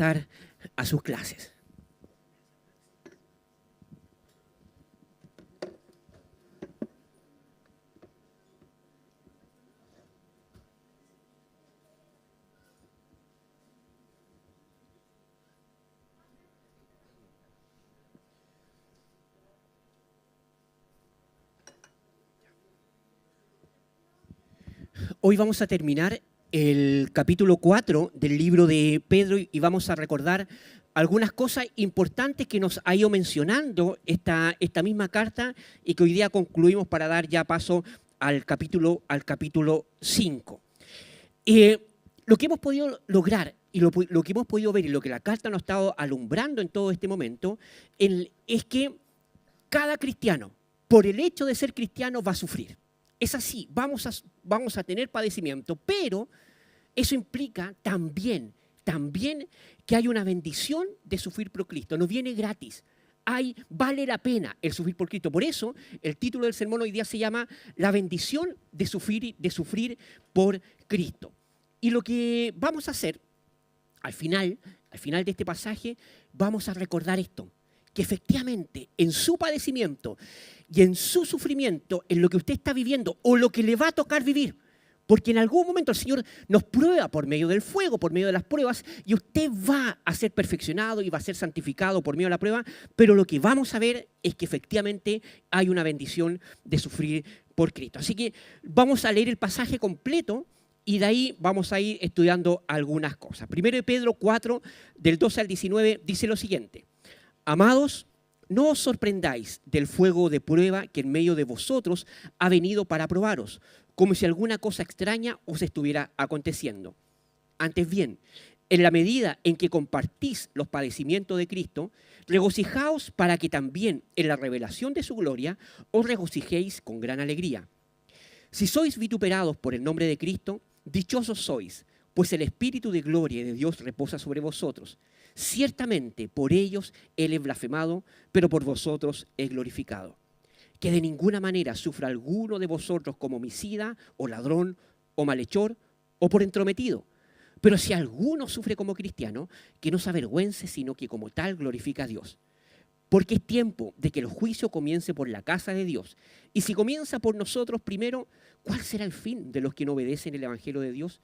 pasar a sus clases. Hoy vamos a terminar el capítulo 4 del libro de Pedro y vamos a recordar algunas cosas importantes que nos ha ido mencionando esta misma carta y que hoy día concluimos para dar ya paso al capítulo 5. Lo que hemos podido lograr y lo que hemos podido ver y lo que la carta nos ha estado alumbrando en todo este momento es que cada cristiano, por el hecho de ser cristiano, va a sufrir. Es así, vamos a tener padecimiento, pero eso implica también que hay una bendición de sufrir por Cristo. No viene gratis. Vale la pena el sufrir por Cristo. Por eso el título del sermón hoy día se llama La bendición de sufrir por Cristo. Y lo que vamos a hacer al final de este pasaje, vamos a recordar esto, que efectivamente en su padecimiento y en su sufrimiento, en lo que usted está viviendo o lo que le va a tocar vivir, porque en algún momento el Señor nos prueba por medio del fuego, por medio de las pruebas, y usted va a ser perfeccionado y va a ser santificado por medio de la prueba, pero lo que vamos a ver es que efectivamente hay una bendición de sufrir por Cristo. Así que vamos a leer el pasaje completo y de ahí vamos a ir estudiando algunas cosas. Primero de Pedro 4, del 12 al 19, dice lo siguiente: Amados, no os sorprendáis del fuego de prueba que en medio de vosotros ha venido para probaros, como si alguna cosa extraña os estuviera aconteciendo. Antes bien, en la medida en que compartís los padecimientos de Cristo, regocijaos para que también en la revelación de su gloria os regocijéis con gran alegría. Si sois vituperados por el nombre de Cristo, dichosos sois, pues el Espíritu de gloria de Dios reposa sobre vosotros. Ciertamente por ellos Él es blasfemado, pero por vosotros es glorificado. Que de ninguna manera sufra alguno de vosotros como homicida, o ladrón, o malhechor, o por entrometido. Pero si alguno sufre como cristiano, que no se avergüence, sino que como tal glorifica a Dios. Porque es tiempo de que el juicio comience por la casa de Dios. Y si comienza por nosotros primero, ¿cuál será el fin de los que no obedecen el Evangelio de Dios?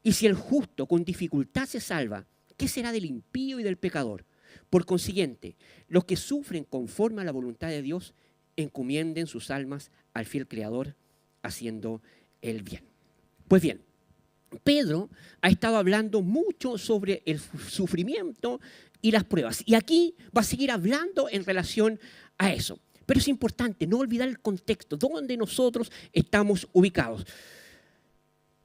Y si el justo con dificultad se salva, ¿qué será del impío y del pecador? Por consiguiente, los que sufren conforme a la voluntad de Dios, encomienden sus almas al fiel Creador, haciendo el bien. Pues bien, Pedro ha estado hablando mucho sobre el sufrimiento y las pruebas. Y aquí va a seguir hablando en relación a eso. Pero es importante no olvidar el contexto, donde nosotros estamos ubicados.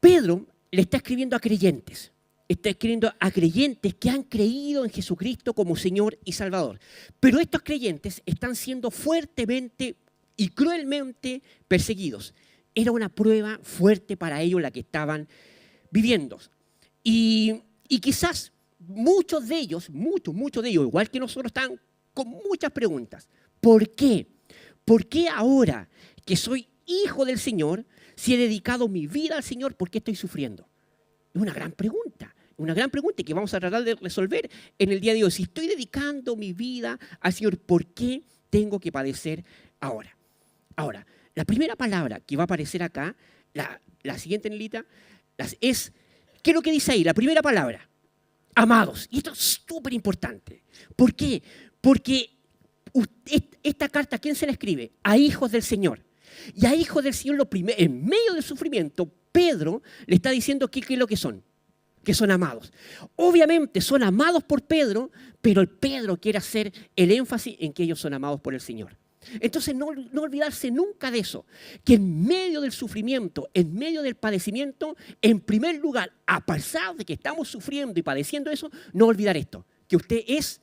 Pedro le está escribiendo a creyentes. Está escribiendo a creyentes que han creído en Jesucristo como Señor y Salvador. Pero estos creyentes están siendo fuertemente y cruelmente perseguidos. Era una prueba fuerte para ellos la que estaban viviendo. Y quizás muchos de ellos, igual que nosotros, están con muchas preguntas. ¿Por qué? ¿Por qué ahora que soy hijo del Señor, si he dedicado mi vida al Señor, por qué estoy sufriendo? Es una gran pregunta y que vamos a tratar de resolver en el día de hoy. Si estoy dedicando mi vida al Señor, ¿por qué tengo que padecer ahora? Ahora, la primera palabra que va a aparecer acá, la siguiente, Nelita, es, ¿qué es lo que dice ahí? La primera palabra, amados. Y esto es súper importante. ¿Por qué? Porque esta carta, ¿a quién se la escribe? A hijos del Señor. Y a hijos del Señor, en medio del sufrimiento, Pedro le está diciendo qué es lo que son. Que son amados. Obviamente son amados por Pedro, pero el Pedro quiere hacer el énfasis en que ellos son amados por el Señor. Entonces no olvidarse nunca de eso, que en medio del sufrimiento, en medio del padecimiento, en primer lugar, a pesar de que estamos sufriendo y padeciendo eso, no olvidar esto, que usted es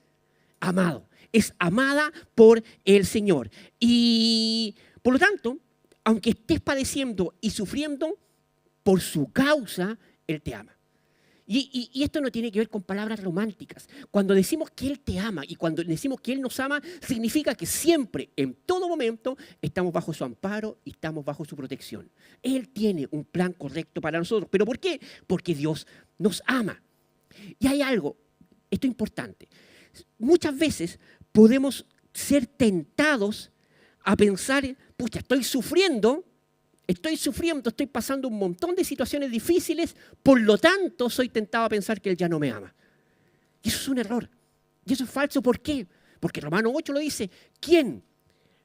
amado, es amada por el Señor. Y por lo tanto, aunque estés padeciendo y sufriendo, por su causa, Él te ama. Y esto no tiene que ver con palabras románticas. Cuando decimos que Él te ama y cuando decimos que Él nos ama, significa que siempre, en todo momento, estamos bajo su amparo y estamos bajo su protección. Él tiene un plan correcto para nosotros. ¿Pero por qué? Porque Dios nos ama. Y hay algo esto es importante. Muchas veces podemos ser tentados a pensar, pucha, estoy sufriendo, estoy pasando un montón de situaciones difíciles, por lo tanto soy tentado a pensar que Él ya no me ama. Y eso es un error. Y eso es falso. ¿Por qué? Porque Romanos 8 lo dice. ¿Quién?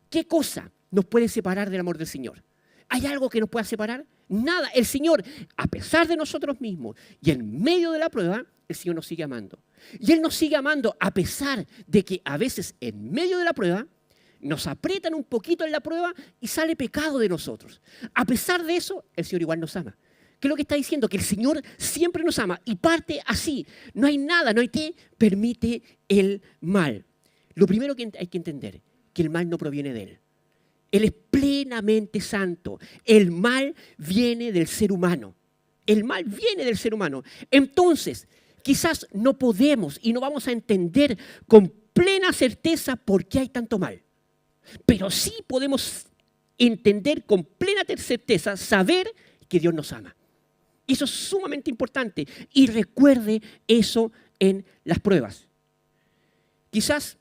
¿Qué cosa nos puede separar del amor del Señor? ¿Hay algo que nos pueda separar? Nada. El Señor, a pesar de nosotros mismos y en medio de la prueba, el Señor nos sigue amando. Y Él nos sigue amando a pesar de que a veces en medio de la prueba nos aprietan un poquito en la prueba y sale pecado de nosotros. A pesar de eso, el Señor igual nos ama. ¿Qué es lo que está diciendo? Que el Señor siempre nos ama y parte así. No hay nada, no hay que permite el mal. Lo primero que hay que entender, que el mal no proviene de Él. Él es plenamente santo. El mal viene del ser humano. El mal viene del ser humano. Entonces, quizás no podemos y no vamos a entender con plena certeza por qué hay tanto mal. Pero sí podemos entender con plena certeza, saber que Dios nos ama. Eso es sumamente importante. Y recuerde eso en las pruebas. Quizás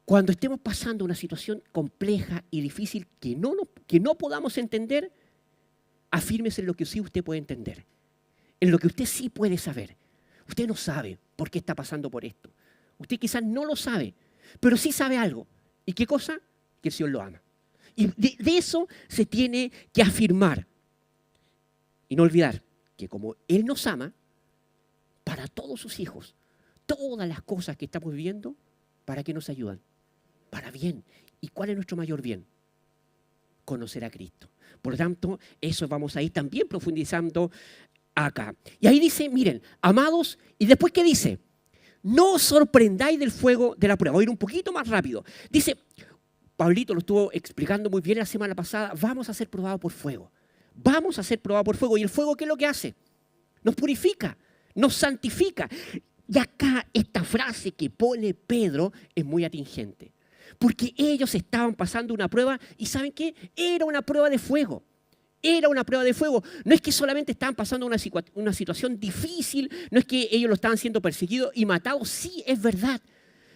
cuando estemos pasando una situación compleja y difícil que no podamos entender, afírmese en lo que sí usted puede entender. En lo que usted sí puede saber. Usted no sabe por qué está pasando por esto. Usted quizás no lo sabe, pero sí sabe algo. ¿Y qué cosa? Que el Señor lo ama. Y de eso se tiene que afirmar. Y no olvidar que como Él nos ama, para todos sus hijos, todas las cosas que estamos viviendo, ¿para qué nos ayudan? Para bien. ¿Y cuál es nuestro mayor bien? Conocer a Cristo. Por lo tanto, eso vamos a ir también profundizando acá. Y ahí dice, miren, amados, y después ¿qué dice? No os sorprendáis del fuego de la prueba. Voy a ir un poquito más rápido. Dice, Pablito lo estuvo explicando muy bien la semana pasada, vamos a ser probados por fuego. Vamos a ser probados por fuego. ¿Y el fuego qué es lo que hace? Nos purifica, nos santifica. Y acá esta frase que pone Pedro es muy atingente. Porque ellos estaban pasando una prueba y ¿saben qué? Era una prueba de fuego. Era una prueba de fuego. No es que solamente estaban pasando una situación difícil, no es que ellos lo estaban siendo perseguidos y matados. Sí, es verdad.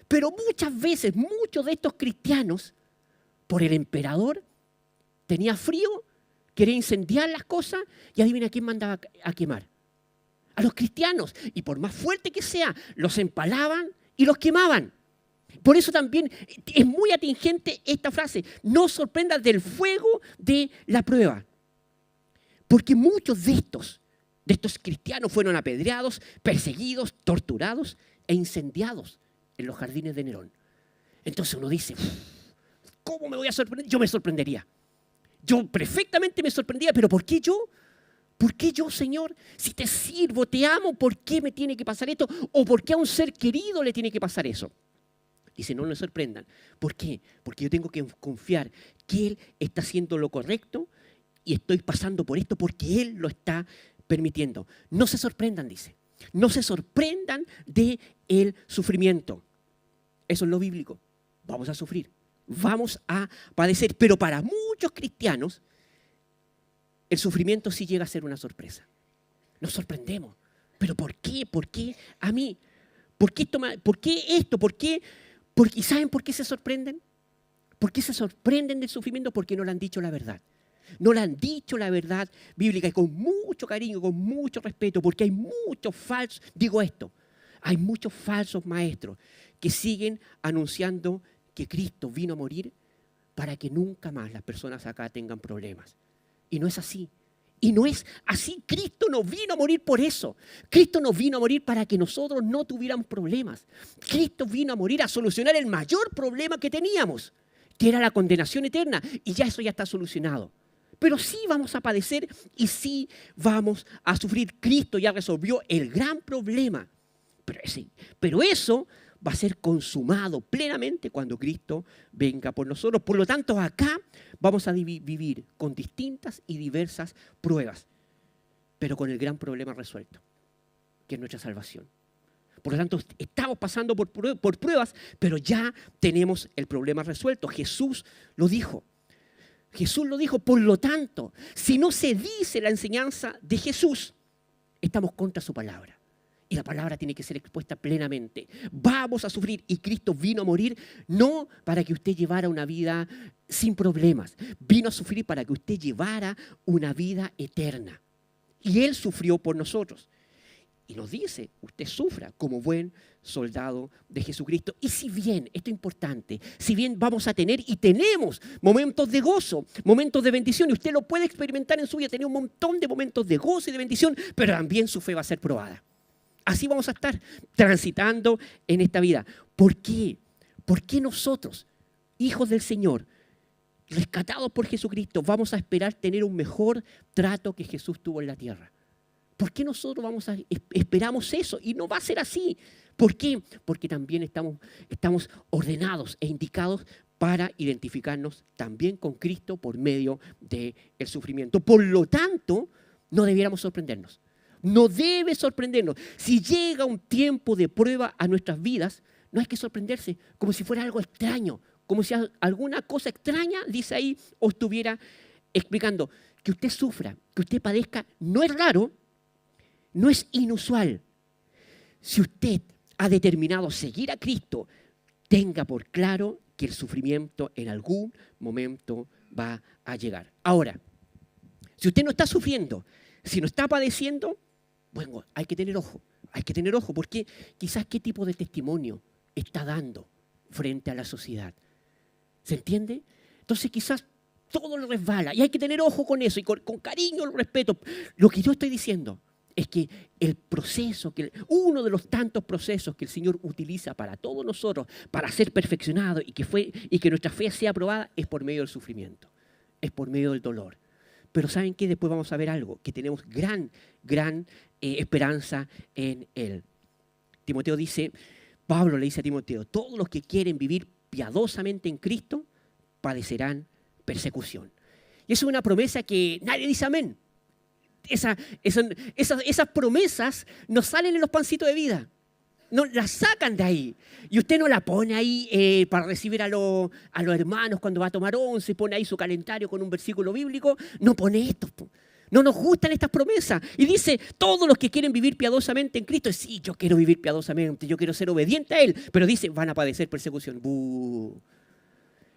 Pero muchas veces, muchos de estos cristianos, por el emperador, tenía frío, quería incendiar las cosas y adivina quién mandaba a quemar. A los cristianos. Y por más fuerte que sea, los empalaban y los quemaban. Por eso también es muy atingente esta frase. No os sorprendas del fuego de la prueba. Porque muchos de estos cristianos fueron apedreados, perseguidos, torturados e incendiados en los jardines de Nerón. Entonces uno dice, ¿cómo me voy a sorprender? Yo me sorprendería. Yo perfectamente me sorprendería, pero ¿por qué yo? ¿Por qué yo, Señor? Si te sirvo, te amo, ¿por qué me tiene que pasar esto? ¿O por qué a un ser querido le tiene que pasar eso? Dice, no me sorprendan. ¿Por qué? Porque yo tengo que confiar que Él está haciendo lo correcto y estoy pasando por esto porque Él lo está permitiendo. No se sorprendan, dice. No se sorprendan del sufrimiento. Eso es lo bíblico. Vamos a sufrir. Vamos a padecer. Pero para muchos cristianos, el sufrimiento sí llega a ser una sorpresa. Nos sorprendemos. ¿Pero por qué? ¿Por qué a mí? ¿Por qué esto? ¿Por qué? ¿Y saben por qué se sorprenden? ¿Por qué se sorprenden del sufrimiento? Porque no le han dicho la verdad. No le han dicho la verdad bíblica y con mucho cariño, con mucho respeto, porque hay muchos falsos, hay muchos falsos maestros que siguen anunciando que Cristo vino a morir para que nunca más las personas acá tengan problemas. Y no es así. Y no es así. Cristo no vino a morir por eso. Cristo no vino a morir para que nosotros no tuviéramos problemas. Cristo vino a morir a solucionar el mayor problema que teníamos, que era la condenación eterna. Y ya eso ya está solucionado. Pero sí vamos a padecer y sí vamos a sufrir. Cristo ya resolvió el gran problema. Pero eso va a ser consumado plenamente cuando Cristo venga por nosotros. Por lo tanto, acá vamos a vivir con distintas y diversas pruebas, pero con el gran problema resuelto, que es nuestra salvación. Por lo tanto, estamos pasando por pruebas, pero ya tenemos el problema resuelto. Jesús lo dijo. Jesús lo dijo. Por lo tanto, si no se dice la enseñanza de Jesús, estamos contra su palabra. Y la palabra tiene que ser expuesta plenamente. Vamos a sufrir y Cristo vino a morir no para que usted llevara una vida sin problemas. Vino a sufrir para que usted llevara una vida eterna. Y Él sufrió por nosotros. Y nos dice, usted sufra como buen soldado de Jesucristo. Y si bien, esto es importante, si bien vamos a tener y tenemos momentos de gozo, momentos de bendición, y usted lo puede experimentar en su vida, tener un montón de momentos de gozo y de bendición, pero también su fe va a ser probada. Así vamos a estar transitando en esta vida. ¿Por qué? ¿Por qué nosotros, hijos del Señor, rescatados por Jesucristo, vamos a esperar tener un mejor trato que Jesús tuvo en la tierra? ¿Por qué nosotros esperamos eso? Y no va a ser así. ¿Por qué? Porque también estamos ordenados e indicados para identificarnos también con Cristo por medio del sufrimiento. Por lo tanto, no debiéramos sorprendernos. No debe sorprendernos. Si llega un tiempo de prueba a nuestras vidas, no hay que sorprenderse como si fuera algo extraño, como si alguna cosa extraña, dice ahí, os estuviera explicando. Que usted sufra, que usted padezca, no es raro, no es inusual. Si usted ha determinado seguir a Cristo, tenga por claro que el sufrimiento en algún momento va a llegar. Ahora, si usted no está sufriendo, si no está padeciendo, bueno, hay que tener ojo, porque quizás qué tipo de testimonio está dando frente a la sociedad. ¿Se entiende? Entonces quizás todo le resbala y hay que tener ojo con eso y con cariño, respeto. Lo que yo estoy diciendo es que el proceso, uno de los tantos procesos que el Señor utiliza para todos nosotros, para ser perfeccionados y que nuestra fe sea aprobada, es por medio del sufrimiento, es por medio del dolor. Pero ¿saben qué? Después vamos a ver algo, que tenemos gran esperanza en Él. Timoteo dice, Pablo le dice a Timoteo, todos los que quieren vivir piadosamente en Cristo padecerán persecución. Y eso es una promesa que nadie dice amén. Esas promesas no salen en los pancitos de vida. No, las sacan de ahí. Y usted no la pone ahí para recibir a los hermanos cuando va a tomar once, pone ahí su calendario con un versículo bíblico. No pone esto. No nos gustan estas promesas. Y dice, todos los que quieren vivir piadosamente en Cristo, sí, yo quiero vivir piadosamente, yo quiero ser obediente a Él. Pero dice, van a padecer persecución. ¡Bú!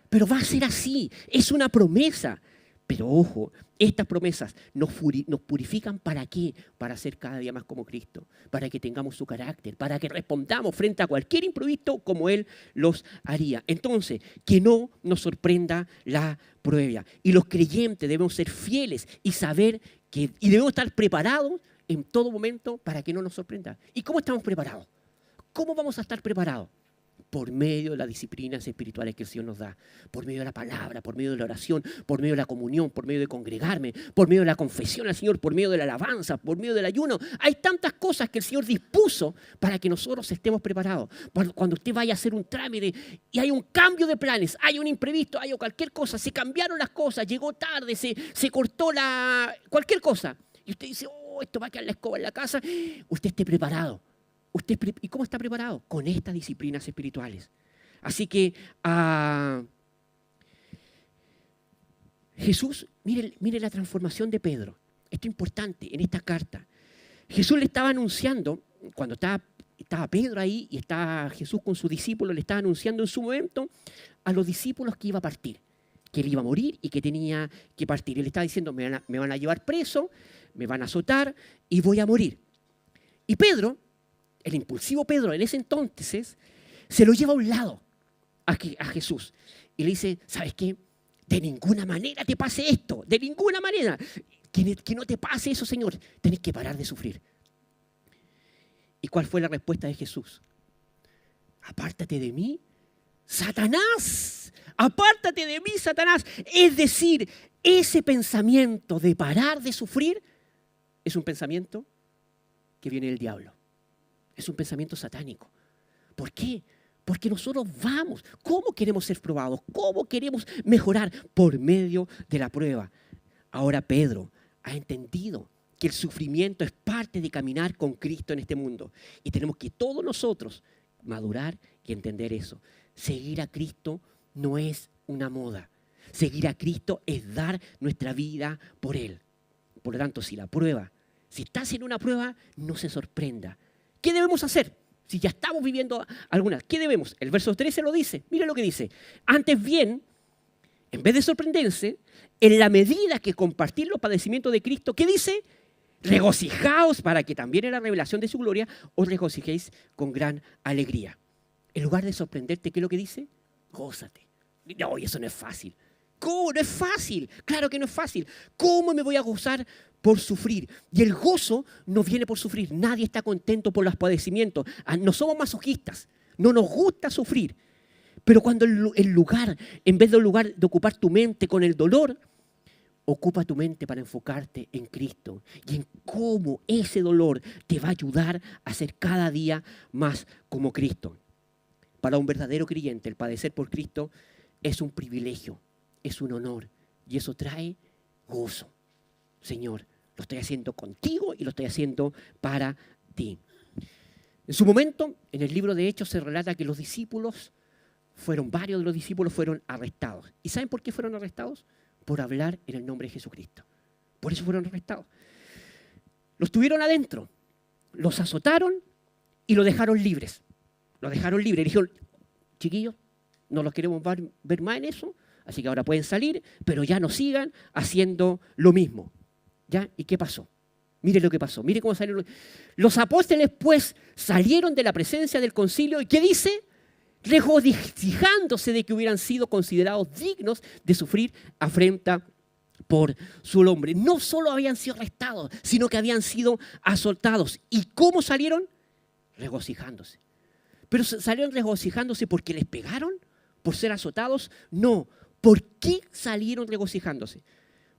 Pero va a ser así. Es una promesa. Pero ojo, estas promesas nos purifican ¿para qué? Para ser cada día más como Cristo, para que tengamos su carácter, para que respondamos frente a cualquier imprevisto como Él los haría. Entonces, que no nos sorprenda la prueba. Y los creyentes debemos ser fieles y saber y debemos estar preparados en todo momento para que no nos sorprenda. ¿Y cómo estamos preparados? ¿Cómo vamos a estar preparados? Por medio de las disciplinas espirituales que el Señor nos da, por medio de la palabra, por medio de la oración, por medio de la comunión, por medio de congregarme, por medio de la confesión al Señor, por medio de la alabanza, por medio del ayuno. Hay tantas cosas que el Señor dispuso para que nosotros estemos preparados. Cuando usted vaya a hacer un trámite y hay un cambio de planes, hay un imprevisto, hay cualquier cosa, se cambiaron las cosas, llegó tarde, se cortó cualquier cosa. Y usted dice, esto va a quedar la escoba en la casa. Usted esté preparado. ¿Y cómo está preparado? Con estas disciplinas espirituales. Así que Jesús, mire la transformación de Pedro. Esto es importante en esta carta. Jesús le estaba anunciando, cuando estaba Pedro ahí y estaba Jesús con sus discípulos, le estaba anunciando en su momento a los discípulos que iba a partir, que él iba a morir y que tenía que partir. Él estaba diciendo, me van a llevar preso, me van a azotar y voy a morir. Y Pedro, el impulsivo Pedro en ese entonces, se lo lleva a un lado a Jesús y le dice, ¿sabes qué? De ninguna manera te pase esto, de ninguna manera. Que no te pase eso, Señor. Tenés que parar de sufrir. ¿Y cuál fue la respuesta de Jesús? Apártate de mí, Satanás. Apártate de mí, Satanás. Es decir, ese pensamiento de parar de sufrir es un pensamiento que viene del diablo. Es un pensamiento satánico. ¿Por qué? Porque nosotros vamos. ¿Cómo queremos ser probados? ¿Cómo queremos mejorar? Por medio de la prueba. Ahora Pedro ha entendido que el sufrimiento es parte de caminar con Cristo en este mundo. Y tenemos que todos nosotros madurar y entender eso. Seguir a Cristo no es una moda. Seguir a Cristo es dar nuestra vida por Él. Por lo tanto, si estás en una prueba, no se sorprenda ¿Qué debemos hacer? Si ya estamos viviendo algunas, ¿qué debemos? El verso 13 lo dice. Mire lo que dice. Antes bien, en vez de sorprenderse, en la medida que compartir los padecimientos de Cristo, ¿qué dice? Regocijaos para que también en la revelación de su gloria os regocijéis con gran alegría. En lugar de sorprenderte, ¿qué es lo que dice? Gózate. No, y eso no es fácil. ¿Cómo? No es fácil. Claro que no es fácil. ¿Cómo me voy a gozar por sufrir? Y el gozo no viene por sufrir. Nadie está contento por los padecimientos. No somos masoquistas. No nos gusta sufrir. Pero cuando en vez del lugar de ocupar tu mente con el dolor, ocupa tu mente para enfocarte en Cristo y en cómo ese dolor te va a ayudar a ser cada día más como Cristo. Para un verdadero creyente, el padecer por Cristo es un privilegio, es un honor y eso trae gozo. Señor, lo estoy haciendo contigo y lo estoy haciendo para ti. En su momento, en el libro de Hechos se relata que varios de los discípulos fueron arrestados. ¿Y saben por qué fueron arrestados? Por hablar en el nombre de Jesucristo. Por eso fueron arrestados. Los tuvieron adentro, los azotaron y los dejaron libres. Los dejaron libres. Dijeron, chiquillos, no los queremos ver más en eso, así que ahora pueden salir, pero ya no sigan haciendo lo mismo. ¿Ya? ¿Y qué pasó? Mire lo que pasó. Mire cómo salieron. Los apóstoles, pues, salieron de la presencia del concilio. ¿Y qué dice? Regocijándose de que hubieran sido considerados dignos de sufrir afrenta por su nombre. No solo habían sido arrestados, sino que habían sido azotados. ¿Y cómo salieron? Regocijándose. ¿Pero salieron regocijándose porque les pegaron? ¿Por ser azotados? No. ¿Por qué salieron regocijándose?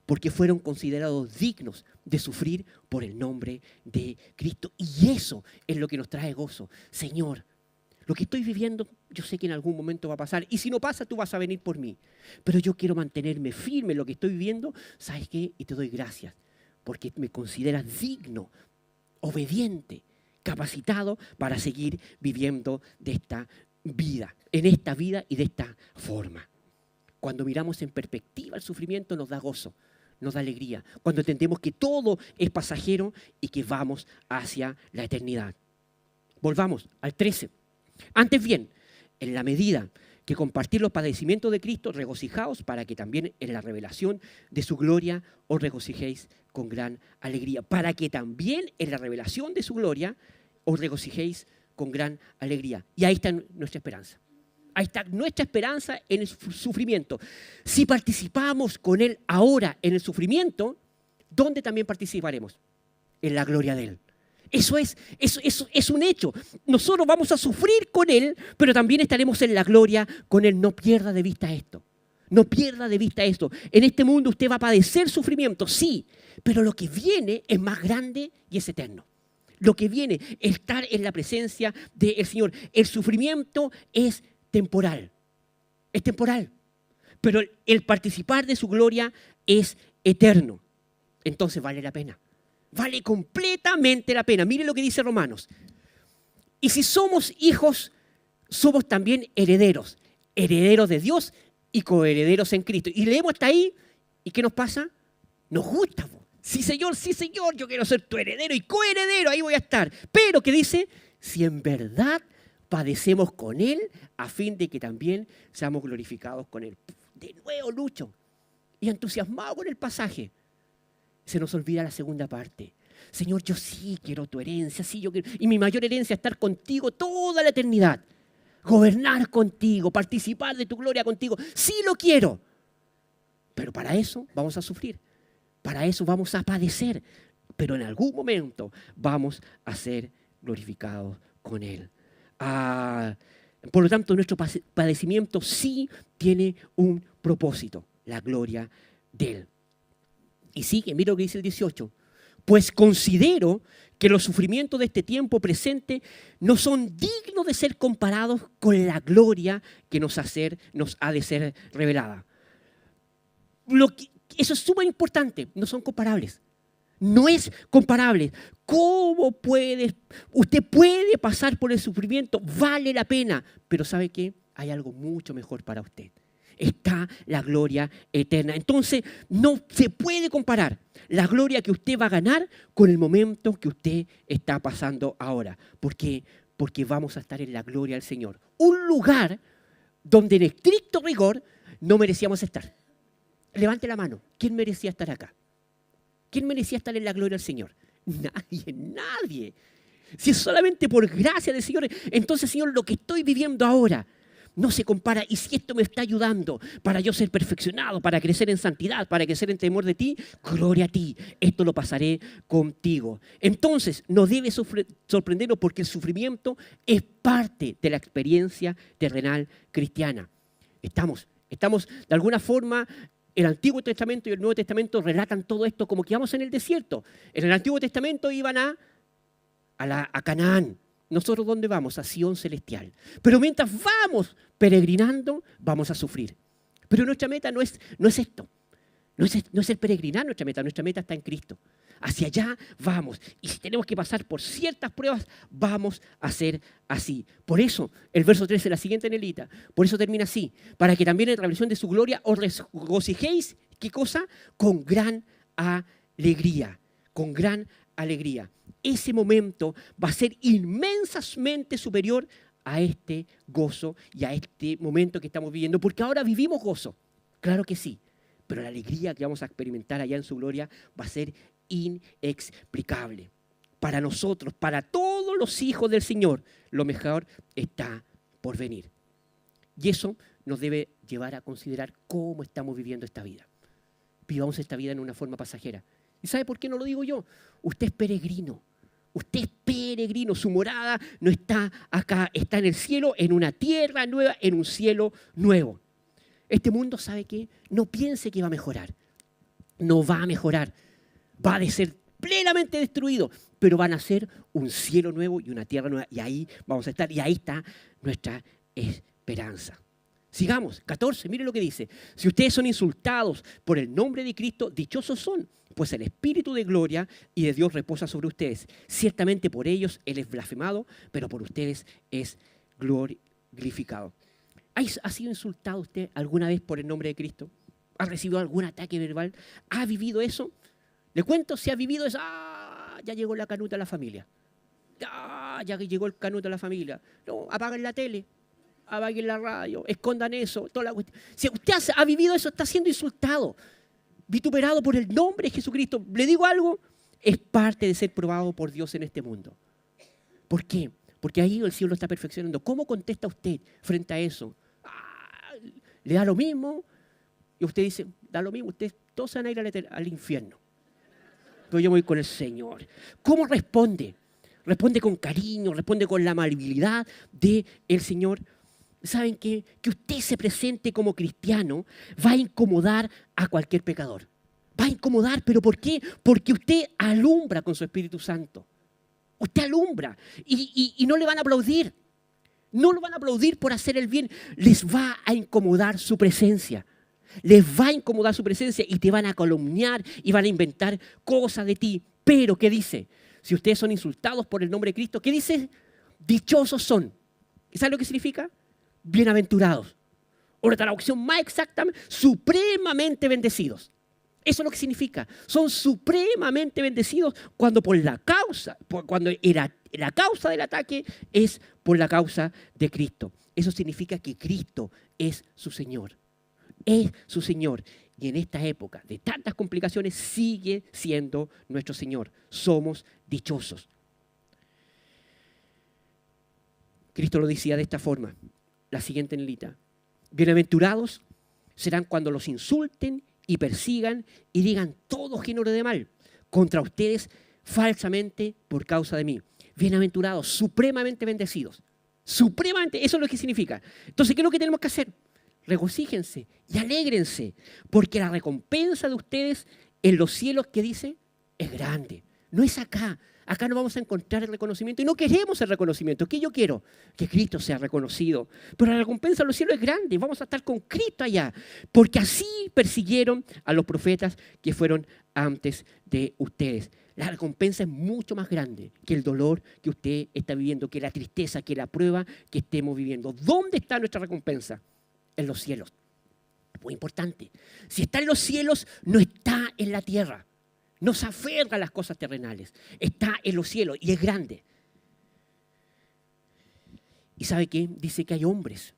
Porque fueron considerados dignos de sufrir por el nombre de Cristo. Y eso es lo que nos trae gozo. Señor, lo que estoy viviendo, yo sé que en algún momento va a pasar. Y si no pasa, tú vas a venir por mí. Pero yo quiero mantenerme firme en lo que estoy viviendo. ¿Sabes qué? Y te doy gracias. Porque me consideras digno, obediente, capacitado para seguir viviendo de esta vida. En esta vida y de esta forma. Cuando miramos en perspectiva el sufrimiento nos da gozo, nos da alegría. Cuando entendemos que todo es pasajero y que vamos hacia la eternidad. Volvamos al 13. Antes bien, en la medida que compartir los padecimientos de Cristo, regocijaos para que también en la revelación de su gloria os regocijéis con gran alegría. Para que también en la revelación de su gloria os regocijéis con gran alegría. Y ahí está nuestra esperanza. Ahí está nuestra esperanza en el sufrimiento. Si participamos con Él ahora en el sufrimiento, ¿dónde también participaremos? En la gloria de Él. Eso es un hecho. Nosotros vamos a sufrir con Él, pero también estaremos en la gloria con Él. No pierda de vista esto. No pierda de vista esto. En este mundo usted va a padecer sufrimiento, sí, pero lo que viene es más grande y es eterno. Lo que viene es estar en la presencia del Señor. El sufrimiento es temporal. Es temporal. Pero el participar de su gloria es eterno. Entonces vale la pena. Vale completamente la pena. Mire lo que dice Romanos. Y si somos hijos, somos también herederos. Herederos de Dios y coherederos en Cristo. Y leemos hasta ahí. ¿Y qué nos pasa? Nos gusta. Sí, Señor, yo quiero ser tu heredero y coheredero. Ahí voy a estar. Pero ¿qué dice? Si en verdad padecemos con Él, a fin de que también seamos glorificados con Él. De nuevo, Lucho. Y entusiasmado con el pasaje. Se nos olvida la segunda parte. Señor, yo sí quiero tu herencia, sí, yo quiero. Y mi mayor herencia es estar contigo toda la eternidad. Gobernar contigo, participar de tu gloria contigo. Sí lo quiero. Pero para eso vamos a sufrir. Para eso vamos a padecer. Pero en algún momento vamos a ser glorificados con Él. Por lo tanto, nuestro padecimiento sí tiene un propósito. La gloria de Él. Y sigue, mira lo que dice el 18. Pues considero que los sufrimientos de este tiempo presente no son dignos de ser comparados con la gloria que nos ha de ser revelada. Eso es súper importante, no son comparables. No es comparable. ¿Cómo usted puede pasar por el sufrimiento? Vale la pena. Pero ¿sabe qué? Hay algo mucho mejor para usted. está la gloria eterna. Entonces, no se puede comparar la gloria que usted va a ganar con el momento que usted está pasando ahora. ¿Por qué? Porque vamos a estar en la gloria del Señor. Un lugar donde en estricto rigor no merecíamos estar. Levante la mano. ¿Quién merecía estar acá? ¿Quién merecía estar en la gloria del Señor? Nadie, nadie. Si es solamente por gracia del Señor, entonces, Señor, lo que estoy viviendo ahora no se compara. Y si esto me está ayudando para yo ser perfeccionado, para crecer en santidad, para crecer en temor de ti, gloria a ti. Esto lo pasaré contigo. Entonces, no debe sorprendernos porque el sufrimiento es parte de la experiencia terrenal cristiana. Estamos de alguna forma, el Antiguo Testamento y el Nuevo Testamento relatan todo esto como que vamos en el desierto. En el Antiguo Testamento iban a Canaán. ¿Nosotros dónde vamos? A Sión celestial. Pero mientras vamos peregrinando, vamos a sufrir. Pero nuestra meta no es esto. No es el peregrinar nuestra meta está en Cristo. Hacia allá vamos. Y si tenemos que pasar por ciertas pruebas, vamos a ser así. Por eso, el verso 13, la siguiente Nelita, por eso termina así. Para que también en la revelación de su gloria os regocijéis, ¿qué cosa? Con gran alegría. Con gran alegría. Ese momento va a ser inmensamente superior a este gozo y a este momento que estamos viviendo. Porque ahora vivimos gozo. Claro que sí. Pero la alegría que vamos a experimentar allá en su gloria va a ser inexplicable. Para nosotros, para todos los hijos del Señor, lo mejor está por venir. Y eso nos debe llevar a considerar cómo estamos viviendo esta vida. Vivamos esta vida en una forma pasajera. ¿Y sabe por qué no lo digo yo? Usted es peregrino. Usted es peregrino. Su morada no está acá, está en el cielo, en una tierra nueva, en un cielo nuevo. Este mundo, ¿sabe qué? No piense que va a mejorar. No va a mejorar. Va a ser plenamente destruido. Pero van a ser un cielo nuevo y una tierra nueva. Y ahí vamos a estar. Y ahí está nuestra esperanza. Sigamos. 14. Mire lo que dice. Si ustedes son insultados por el nombre de Cristo, dichosos son, pues el Espíritu de gloria y de Dios reposa sobre ustedes. Ciertamente por ellos Él es blasfemado, pero por ustedes es glorificado. ¿Ha sido insultado usted alguna vez por el nombre de Cristo? ¿Ha recibido algún ataque verbal? ¿Ha vivido eso? Le cuento, si ha vivido eso, ya llegó la canuta a la familia. Ya llegó el canuto a la familia. No, apaguen la tele, apaguen la radio, escondan eso. Toda la cuestión. Si usted ha vivido eso, está siendo insultado, vituperado por el nombre de Jesucristo. Le digo algo, es parte de ser probado por Dios en este mundo. ¿Por qué? Porque ahí el cielo está perfeccionando. ¿Cómo contesta usted frente a eso? ¿Le da lo mismo? Y usted dice, da lo mismo, ustedes todos se van a ir al infierno. Pero yo voy con el Señor. ¿Cómo responde? Responde con cariño, responde con la amabilidad del Señor. ¿Saben qué? Que usted se presente como cristiano va a incomodar a cualquier pecador. Va a incomodar, ¿pero por qué? Porque usted alumbra con su Espíritu Santo. Usted alumbra y no le van a aplaudir. No lo van a aplaudir por hacer el bien. Les va a incomodar su presencia. Les va a incomodar su presencia y te van a calumniar y van a inventar cosas de ti. Pero, ¿qué dice? Si ustedes son insultados por el nombre de Cristo, ¿qué dice? Dichosos son. ¿Y sabe lo que significa? Bienaventurados. O la traducción más exacta, supremamente bendecidos. Eso es lo que significa. Son supremamente bendecidos cuando la causa del ataque es por la causa de Cristo. Eso significa que Cristo es su Señor. Es su Señor. Y en esta época de tantas complicaciones sigue siendo nuestro Señor. Somos dichosos. Cristo lo decía de esta forma. La siguiente Nelita. Bienaventurados serán cuando los insulten y persigan y digan todo género de mal contra ustedes falsamente por causa de mí. Bienaventurados, supremamente bendecidos. Supremamente, eso es lo que significa. Entonces, ¿qué es lo que tenemos que hacer? Regocíjense y alégrense, porque la recompensa de ustedes en los cielos, ¿qué dice? Es grande. No es acá. Acá no vamos a encontrar el reconocimiento y no queremos el reconocimiento. ¿Qué yo quiero? Que Cristo sea reconocido. Pero la recompensa de los cielos es grande. Vamos a estar con Cristo allá. Porque así persiguieron a los profetas que fueron antes de ustedes. La recompensa es mucho más grande que el dolor que usted está viviendo, que la tristeza, que la prueba que estemos viviendo. ¿Dónde está nuestra recompensa? En los cielos. Muy importante. Si está en los cielos, no está en la tierra. No se aferra a las cosas terrenales. Está en los cielos y es grande. ¿Y sabe qué? Dice que hay hombres,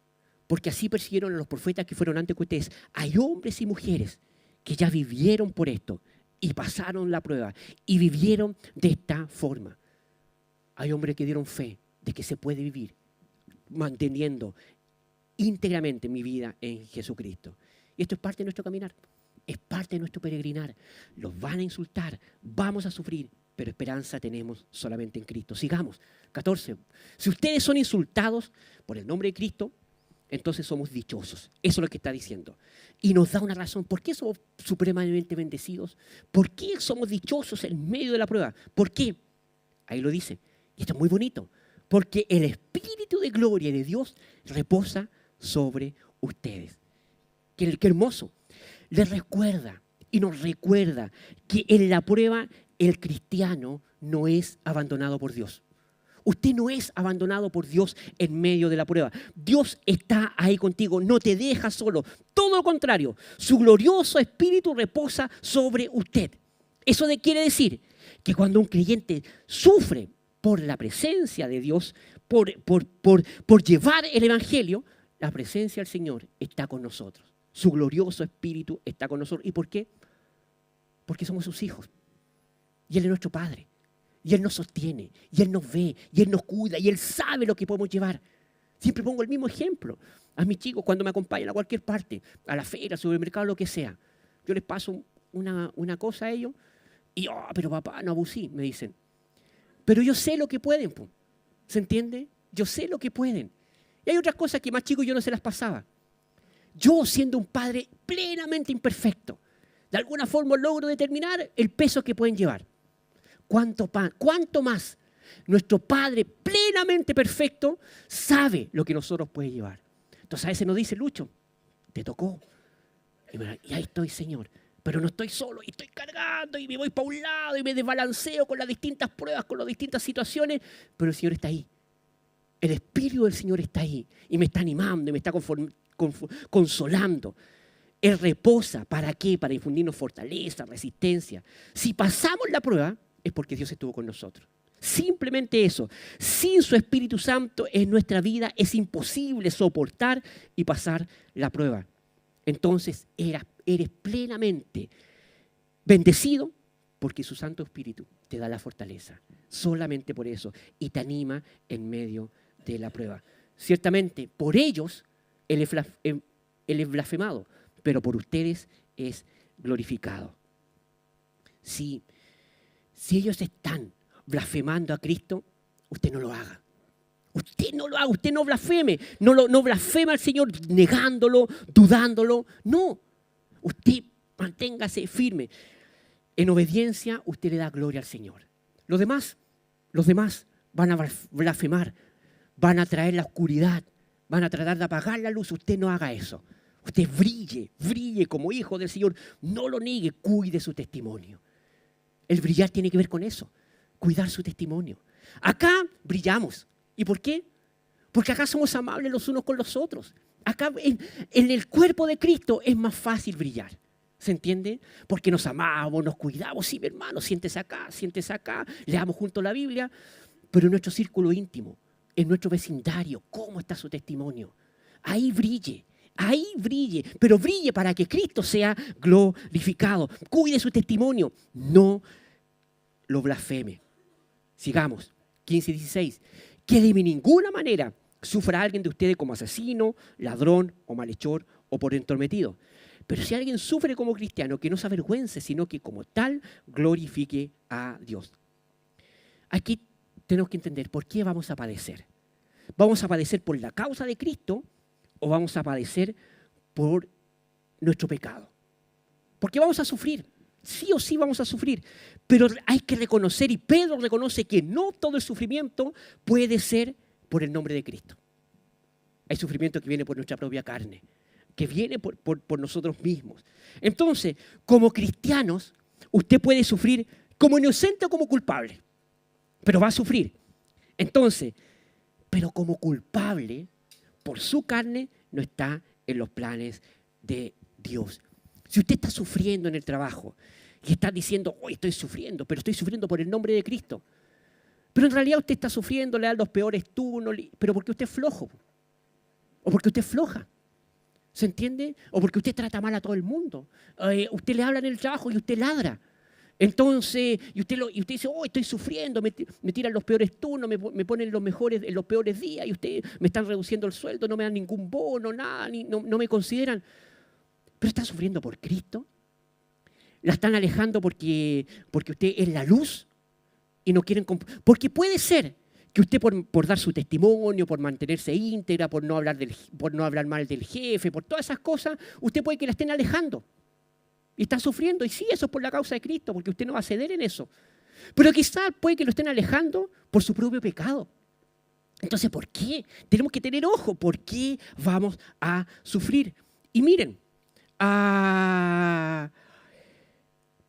porque así persiguieron a los profetas que fueron antes que ustedes. Hay hombres y mujeres que ya vivieron por esto y pasaron la prueba y vivieron de esta forma. Hay hombres que dieron fe de que se puede vivir manteniendo íntegramente mi vida en Jesucristo. Y esto es parte de nuestro caminar, es parte de nuestro peregrinar. Los van a insultar, vamos a sufrir, pero esperanza tenemos solamente en Cristo. Sigamos. 14. Si ustedes son insultados por el nombre de Cristo, entonces somos dichosos. Eso es lo que está diciendo. Y nos da una razón. ¿Por qué somos supremamente bendecidos? ¿Por qué somos dichosos en medio de la prueba? ¿Por qué? Ahí lo dice. Y esto es muy bonito. Porque el Espíritu de gloria de Dios reposa sobre ustedes. Qué hermoso. Les recuerda y nos recuerda que en la prueba el cristiano no es abandonado por Dios. Usted no es abandonado por Dios en medio de la prueba. Dios está ahí contigo, no te deja solo. Todo lo contrario, su glorioso Espíritu reposa sobre usted. Eso quiere decir que cuando un creyente sufre por la presencia de Dios, por llevar el Evangelio, la presencia del Señor está con nosotros. Su glorioso Espíritu está con nosotros. ¿Y por qué? Porque somos sus hijos. Y Él es nuestro Padre. Y Él nos sostiene, y Él nos ve, y Él nos cuida, y Él sabe lo que podemos llevar. Siempre pongo el mismo ejemplo a mis chicos cuando me acompañan a cualquier parte, a la feria, al supermercado, lo que sea. Yo les paso una cosa a ellos y, pero papá, no abusí, me dicen. Pero yo sé lo que pueden, ¿se entiende? Yo sé lo que pueden. Y hay otras cosas que más chicos yo no se las pasaba. Yo, siendo un padre plenamente imperfecto, de alguna forma logro determinar el peso que pueden llevar. ¿Cuánto más nuestro Padre plenamente perfecto sabe lo que nosotros podemos llevar? Entonces a veces nos dice, Lucho, te tocó. Y ahí estoy, Señor. Pero no estoy solo y estoy cargando y me voy para un lado y me desbalanceo con las distintas pruebas, con las distintas situaciones. Pero el Señor está ahí. El Espíritu del Señor está ahí y me está animando y me está consolando. Él reposa. ¿Para qué? Para infundirnos fortaleza, resistencia. Si pasamos la prueba, es porque Dios estuvo con nosotros. Simplemente eso. Sin su Espíritu Santo en nuestra vida es imposible soportar y pasar la prueba. Entonces eres plenamente bendecido porque su Santo Espíritu te da la fortaleza. Solamente por eso. Y te anima en medio de la prueba. Ciertamente, por ellos Él es blasfemado, pero por ustedes es glorificado. Si ellos están blasfemando a Cristo, usted no lo haga. Usted no lo haga, usted no blasfeme. No blasfema al Señor negándolo, dudándolo. No. Usted manténgase firme. En obediencia, usted le da gloria al Señor. Los demás van a blasfemar, van a traer la oscuridad, van a tratar de apagar la luz. Usted no haga eso. Usted brille como hijo del Señor. No lo niegue, cuide su testimonio. El brillar tiene que ver con eso, cuidar su testimonio. Acá brillamos. ¿Y por qué? Porque acá somos amables los unos con los otros. Acá en el cuerpo de Cristo es más fácil brillar. ¿Se entiende? Porque nos amamos, nos cuidamos. Sí, mi hermano, siéntese acá, leamos juntos la Biblia. Pero en nuestro círculo íntimo, en nuestro vecindario, ¿cómo está su testimonio? Ahí brille. Pero brille para que Cristo sea glorificado. Cuide su testimonio, no lo blasfeme. Sigamos, 15 y 16. Que de ninguna manera sufra alguien de ustedes como asesino, ladrón o malhechor o por entrometido. Pero si alguien sufre como cristiano, que no se avergüence, sino que como tal glorifique a Dios. Aquí tenemos que entender por qué vamos a padecer. ¿Vamos a padecer por la causa de Cristo o vamos a padecer por nuestro pecado? Porque vamos a sufrir. Sí o sí vamos a sufrir. Pero hay que reconocer, y Pedro reconoce que no todo el sufrimiento puede ser por el nombre de Cristo. Hay sufrimiento que viene por nuestra propia carne, que viene por nosotros mismos. Entonces, como cristianos, usted puede sufrir como inocente o como culpable, pero va a sufrir. Entonces, pero como culpable, por su carne, no está en los planes de Dios. Si usted está sufriendo en el trabajo y está diciendo, hoy estoy sufriendo, pero estoy sufriendo por el nombre de Cristo. Pero en realidad usted está sufriendo, le dan los peores turnos, pero porque usted es flojo. O porque usted es floja. ¿Se entiende? O porque usted trata mal a todo el mundo. Usted le habla en el trabajo y usted ladra. Entonces, y usted dice, oh, estoy sufriendo, me tiran los peores turnos, me ponen en los peores días, y usted me están reduciendo el sueldo, no me dan ningún bono, nada, no me consideran. Pero está sufriendo por Cristo. La están alejando porque usted es la luz y no quieren... Porque puede ser que usted por dar su testimonio, por mantenerse íntegra, por no hablar mal del jefe, por todas esas cosas, usted puede que la estén alejando. Y está sufriendo. Y sí, eso es por la causa de Cristo, porque usted no va a ceder en eso. Pero quizás puede que lo estén alejando por su propio pecado. Entonces, ¿por qué? Tenemos que tener ojo. ¿Por qué vamos a sufrir? Y miren,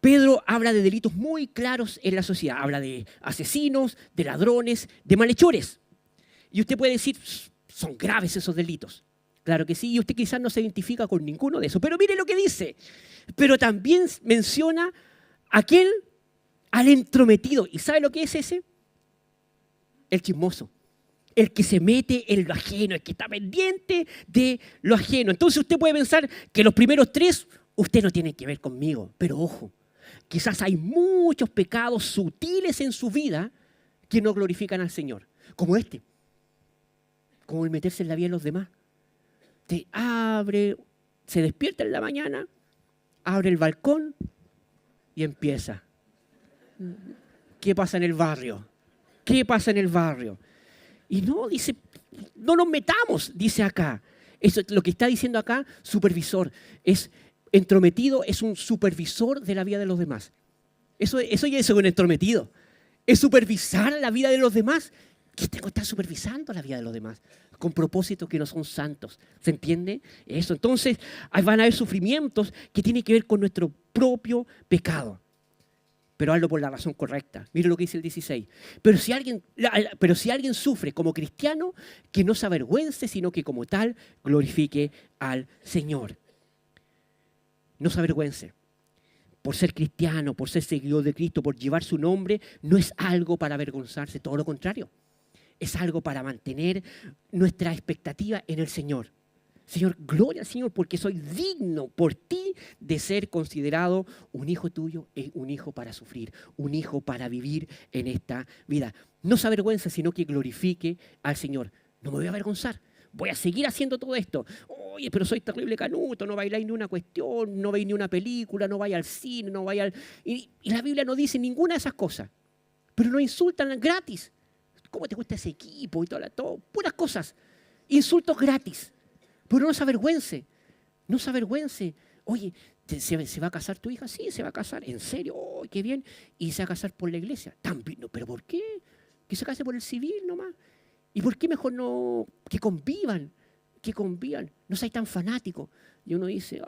Pedro habla de delitos muy claros en la sociedad. Habla de asesinos, de ladrones, de malhechores. Y usted puede decir, son graves esos delitos. Claro que sí, y usted quizás no se identifica con ninguno de esos. Pero mire lo que dice. Pero también menciona al entrometido. ¿Y sabe lo que es ese? El chismoso. El que se mete en lo ajeno, el que está pendiente de lo ajeno. Entonces usted puede pensar que los primeros tres, usted no tiene que ver conmigo. Pero ojo, quizás hay muchos pecados sutiles en su vida que no glorifican al Señor. Como este. Como el meterse en la vida de los demás. Te abre, se despierta en la mañana, abre el balcón y empieza. ¿Qué pasa en el barrio? ¿Qué pasa en el barrio? Y no, dice, no nos metamos, dice acá. Eso, lo que está diciendo acá, supervisor, es entrometido, es un supervisor de la vida de los demás. Eso ya es un entrometido. Es supervisar la vida de los demás. ¿Qué tengo que estar supervisando la vida de los demás? Con propósitos que no son santos. ¿Se entiende eso? Entonces, van a haber sufrimientos que tienen que ver con nuestro propio pecado. Pero hazlo por la razón correcta. Mire lo que dice el 16. Pero si alguien sufre como cristiano, que no se avergüence, sino que como tal glorifique al Señor. No se avergüence. Por ser cristiano, por ser seguidor de Cristo, por llevar su nombre, no es algo para avergonzarse, todo lo contrario. Es algo para mantener nuestra expectativa en el Señor. Señor, gloria al Señor, porque soy digno por ti de ser considerado un hijo tuyo, un hijo para sufrir, un hijo para vivir en esta vida. No se avergüenza, sino que glorifique al Señor. No me voy a avergonzar, voy a seguir haciendo todo esto. Oye, pero soy terrible canuto, no bailáis ni una cuestión, no veis ni una película, no vais al cine, no vais al... Y la Biblia no dice ninguna de esas cosas, pero nos insultan gratis. ¿Cómo te cuesta ese equipo? Y todo, puras cosas. Insultos gratis. Pero no se avergüence. No se avergüence. Oye, ¿se va a casar tu hija? Sí, se va a casar. ¿En serio? ¡Oh, qué bien! Y se va a casar por la iglesia. También, no, ¿pero por qué? Que se case por el civil nomás. ¿Y por qué mejor no? Que convivan. Que convivan. No seas tan fanático. Y uno dice,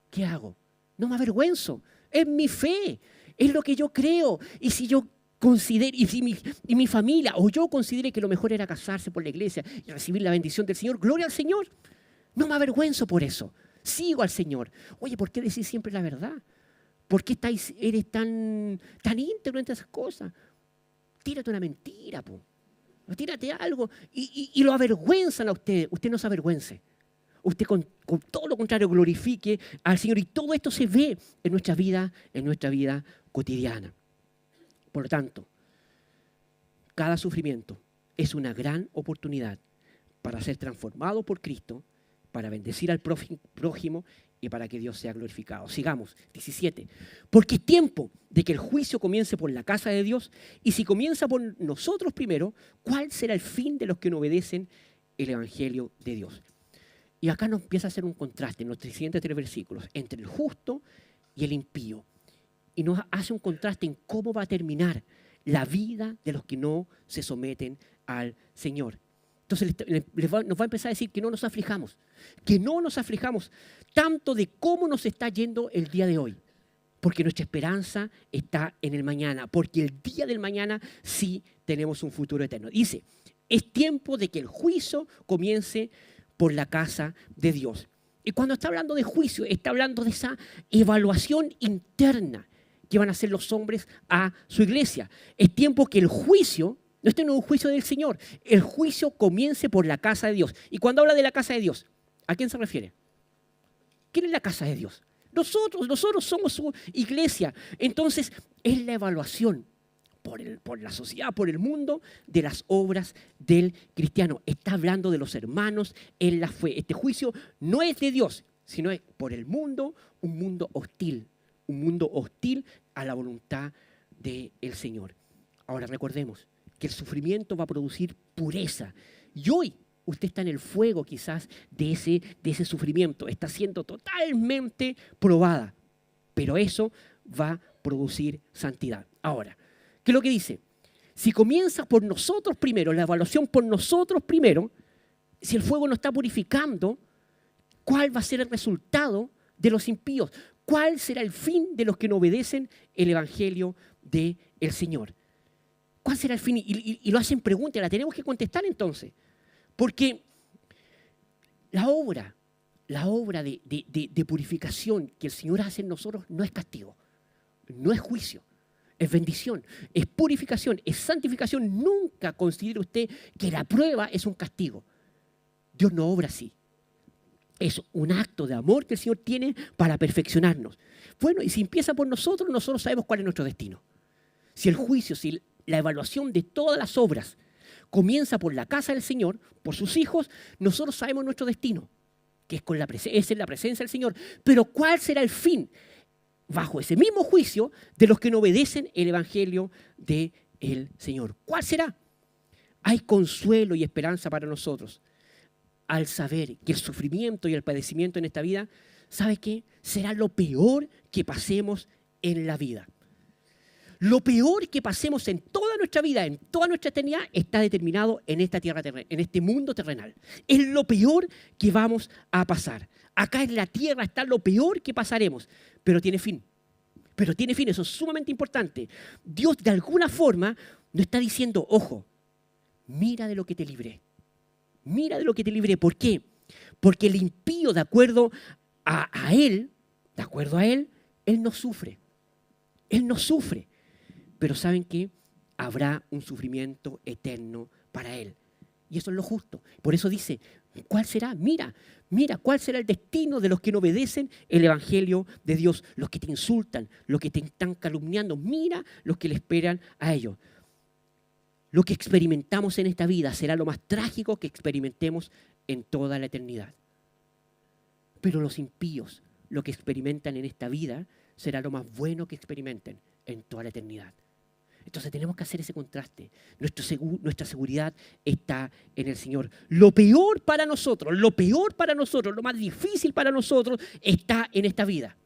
¿qué hago? No me avergüenzo. Es mi fe. Es lo que yo creo. Y si yo considere, y mi familia o yo considere que lo mejor era casarse por la iglesia y recibir la bendición del Señor, gloria al Señor. No me avergüenzo por eso. Sigo al Señor. Oye, ¿por qué decís siempre la verdad? ¿Por qué eres tan íntegro entre esas cosas? Tírate una mentira, po. Tírate algo y lo avergüenzan a usted. Usted no se avergüence. Usted con todo lo contrario glorifique al Señor y todo esto se ve en nuestra vida cotidiana. Por lo tanto, cada sufrimiento es una gran oportunidad para ser transformado por Cristo, para bendecir al prójimo y para que Dios sea glorificado. Sigamos, 17. Porque es tiempo de que el juicio comience por la casa de Dios, y si comienza por nosotros primero, ¿cuál será el fin de los que no obedecen el Evangelio de Dios? Y acá nos empieza a hacer un contraste en los siguientes 3 versículos entre el justo y el impío. Y nos hace un contraste en cómo va a terminar la vida de los que no se someten al Señor. Entonces nos va a empezar a decir que no nos aflijamos tanto de cómo nos está yendo el día de hoy, porque nuestra esperanza está en el mañana, porque el día del mañana sí tenemos un futuro eterno. Dice, es tiempo de que el juicio comience por la casa de Dios. Y cuando está hablando de juicio, está hablando de esa evaluación interna que van a hacer los hombres a su iglesia. Es tiempo que el juicio, no este no es un juicio del Señor, el juicio comience por la casa de Dios. Y cuando habla de la casa de Dios, ¿a quién se refiere? ¿Quién es la casa de Dios? Nosotros somos su iglesia. Entonces, es la evaluación por la sociedad, por el mundo, de las obras del cristiano. Está hablando de los hermanos en la fe. Este juicio no es de Dios, sino es por el mundo, un mundo hostil a la voluntad del Señor. Ahora recordemos que el sufrimiento va a producir pureza. Y hoy usted está en el fuego quizás de ese sufrimiento. Está siendo totalmente probada. Pero eso va a producir santidad. Ahora, ¿qué es lo que dice? Si comienza por nosotros primero, la evaluación por nosotros primero, si el fuego no está purificando, ¿cuál va a ser el resultado de los impíos? ¿Cuál será el fin de los que no obedecen el evangelio del Señor? ¿Cuál será el fin? Y lo hacen preguntas, la tenemos que contestar entonces. Porque la obra de purificación que el Señor hace en nosotros no es castigo, no es juicio. Es bendición, es purificación, es santificación. Nunca considere usted que la prueba es un castigo. Dios no obra así. Es un acto de amor que el Señor tiene para perfeccionarnos. Bueno, y si empieza por nosotros, nosotros sabemos cuál es nuestro destino. Si el juicio, si la evaluación de todas las obras comienza por la casa del Señor, por sus hijos, nosotros sabemos nuestro destino, que es en la presencia del Señor. Pero ¿cuál será el fin? Bajo ese mismo juicio de los que no obedecen el evangelio del Señor. ¿Cuál será? Hay consuelo y esperanza para nosotros al saber que el sufrimiento y el padecimiento en esta vida, ¿sabe qué? Será lo peor que pasemos en la vida. Lo peor que pasemos en toda nuestra vida, en toda nuestra eternidad, está determinado en esta tierra terrenal, en este mundo terrenal. Es lo peor que vamos a pasar. Acá en la tierra está lo peor que pasaremos, pero tiene fin. Pero tiene fin, eso es sumamente importante. Dios de alguna forma nos está diciendo, ojo, mira de lo que te libré. Mira de lo que te libré. ¿Por qué? Porque el impío, de acuerdo a él, él no sufre. Él no sufre. Pero ¿saben qué? Habrá un sufrimiento eterno para él. Y eso es lo justo. Por eso dice, ¿cuál será? Mira, ¿cuál será el destino de los que no obedecen el evangelio de Dios? Los que te insultan, los que te están calumniando. Mira los que le esperan a ellos. Lo que experimentamos en esta vida será lo más trágico que experimentemos en toda la eternidad. Pero los impíos, lo que experimentan en esta vida, será lo más bueno que experimenten en toda la eternidad. Entonces tenemos que hacer ese contraste. Nuestra seguridad está en el Señor. Lo peor para nosotros, lo más difícil para nosotros está en esta vida.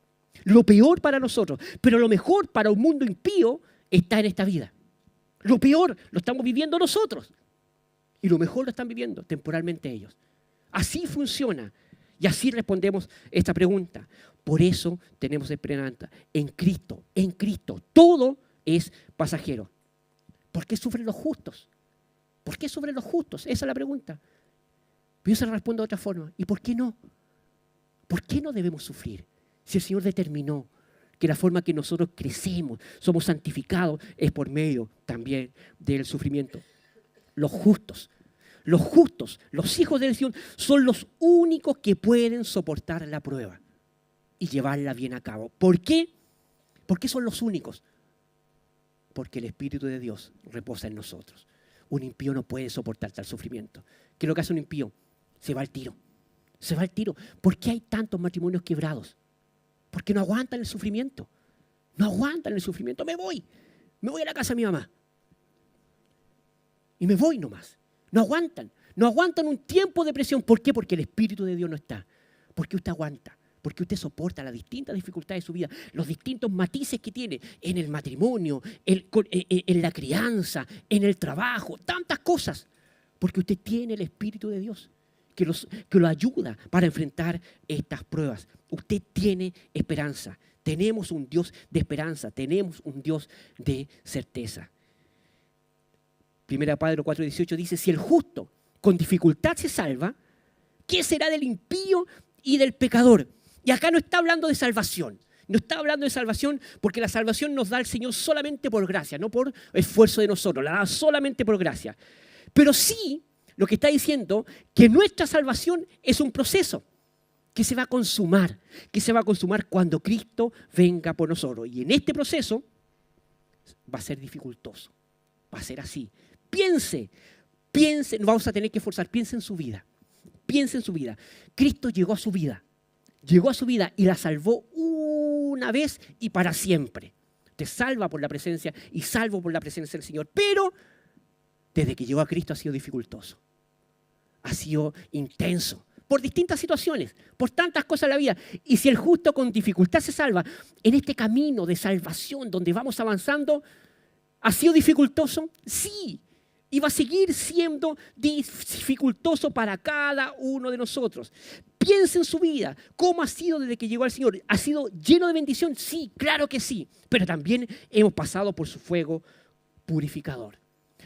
Lo peor para nosotros, pero lo mejor para un mundo impío está en esta vida. Lo peor lo estamos viviendo nosotros y lo mejor lo están viviendo temporalmente ellos. Así funciona y así respondemos esta pregunta. Por eso tenemos esperanza en Cristo. Todo es pasajero. ¿Por qué sufren los justos? ¿Por qué sufren los justos? Esa es la pregunta. Pero yo se la respondo de otra forma. ¿Y por qué no? ¿Por qué no debemos sufrir? Si el Señor determinó que la forma que nosotros crecemos, somos santificados, es por medio también del sufrimiento. Los justos, los hijos del Señor, son los únicos que pueden soportar la prueba y llevarla bien a cabo. ¿Por qué? ¿Por qué son los únicos? Porque el Espíritu de Dios reposa en nosotros. Un impío no puede soportar tal sufrimiento. ¿Qué es lo que hace un impío? Se va al tiro. ¿Por qué hay tantos matrimonios quebrados? Porque no aguantan el sufrimiento. Me voy a la casa de mi mamá. Y me voy nomás. No aguantan un tiempo de presión. ¿Por qué? Porque el Espíritu de Dios no está. Porque usted aguanta. Porque usted soporta las distintas dificultades de su vida, los distintos matices que tiene en el matrimonio, en la crianza, en el trabajo, tantas cosas. Porque usted tiene el Espíritu de Dios que lo ayuda para enfrentar estas pruebas. Usted tiene esperanza. Tenemos un Dios de esperanza, tenemos un Dios de certeza. 1 Pedro 4:18 dice, si el justo con dificultad se salva, ¿qué será del impío y del pecador. Y acá no está hablando de salvación. No está hablando de salvación porque la salvación nos da el Señor solamente por gracia, no por esfuerzo de nosotros, la da solamente por gracia. Pero sí, lo que está diciendo, que nuestra salvación es un proceso que se va a consumar cuando Cristo venga por nosotros. Y en este proceso va a ser dificultoso, va a ser así. Piense, nos vamos a tener que esforzar, piense en su vida. Cristo llegó a su vida y la salvó una vez y para siempre. Te salva por la presencia y salvo por la presencia del Señor. Pero desde que llegó a Cristo ha sido dificultoso, ha sido intenso, por distintas situaciones, por tantas cosas en la vida. Y si el justo con dificultad se salva, en este camino de salvación donde vamos avanzando, ¿ha sido dificultoso? Sí. Y va a seguir siendo dificultoso para cada uno de nosotros. Piensa en su vida, cómo ha sido desde que llegó al Señor. ¿Ha sido lleno de bendición? Sí, claro que sí. Pero también hemos pasado por su fuego purificador.